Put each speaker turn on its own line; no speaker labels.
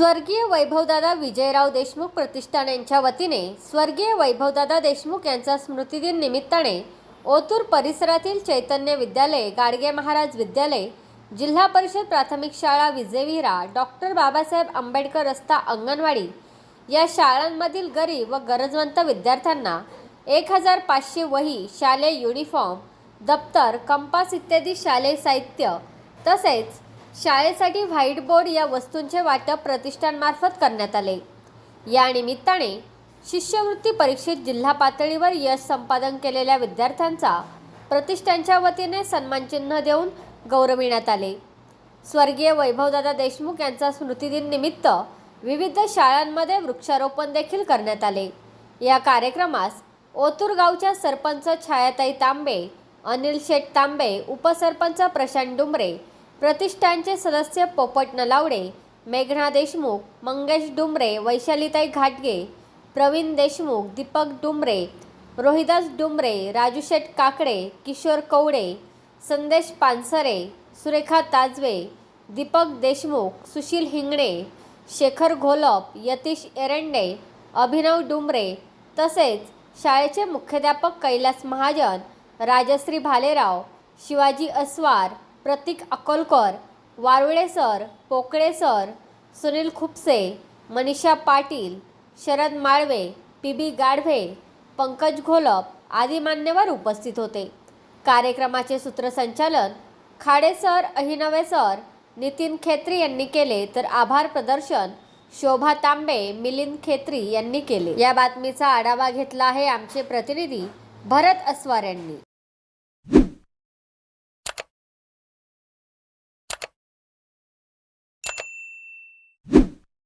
स्वर्गीय वैभवदादा विजयराव देशमुख प्रतिष्ठान यांच्या वतीने स्वर्गीय वैभवदादा देशमुख यांचा स्मृतिदिन निमित्ताने ओतूर परिसरातील चैतन्य विद्यालय, गाडगे महाराज विद्यालय, जिल्हा परिषद प्राथमिक शाळा विजेविरा, डॉक्टर बाबासाहेब आंबेडकर रस्ता अंगणवाडी या शाळांमधील गरीब व गरजवंत विद्यार्थ्यांना 1500 वही, शालेय युनिफॉर्म, दप्तर, कंपास इत्यादी शालेय साहित्य तसेच शाळेसाठी व्हाईट बोर्ड या वस्तूंचे वाटप प्रतिष्ठानमार्फत करण्यात आले। या निमित्ताने शिष्यवृत्ती परीक्षेत जिल्हा पातळीवर यश संपादन केलेल्या विद्यार्थ्यांचा प्रतिष्ठानच्या वतीने सन्मानचिन्ह देऊन गौरविण्यात आले। स्वर्गीय वैभवदादा देशमुख यांचा स्मृतिदिन निमित्त विविध शाळांमध्ये वृक्षारोपण देखील करण्यात आले। या कार्यक्रमास ओतूर गावच्या सरपंच छायाताई तांबे, अनिल शेठ तांबे, उपसरपंच प्रशांत डुमरे, प्रतिष्ठानचे सदस्य पोपट नलावडे, मेघना देशमुख, मंगेश डुमरे, वैशालीताई घाटगे, प्रवीण देशमुख, दीपक डुमरे, रोहिदास डुमरे, राजू शेठ काकडे, किशोर कवडे, संदेश पानसरे, सुरेखा ताजवे, दीपक देशमुख, सुशील हिंगणे, शेखर घोलप, यतीश एरंडे, अभिनव डुमरे तसेच शाळेचे मुख्याध्यापक Kailas Mahajan, Rajshree Bhalerao, Shivaji Aswar, Pratik Akolkar, Warule sir, Pokale sir, Sunil Khupse, Manisha Patil, Sharad Malve, PB Gadhave, Pankaj Gholap आदी मान्यवर उपस्थित होते। कार्यक्रमाचे सूत्रसंचालन खाडे सर, अहिनवे सर, नितीन खेत्री यांनी केले, तर आभार प्रदर्शन शोभा तांबे, मिलिंद खेत्री यांनी केले। या बातमीचा आढावा घेतला आहे आमचे प्रतिनिधी भरत अस्वार यांनी।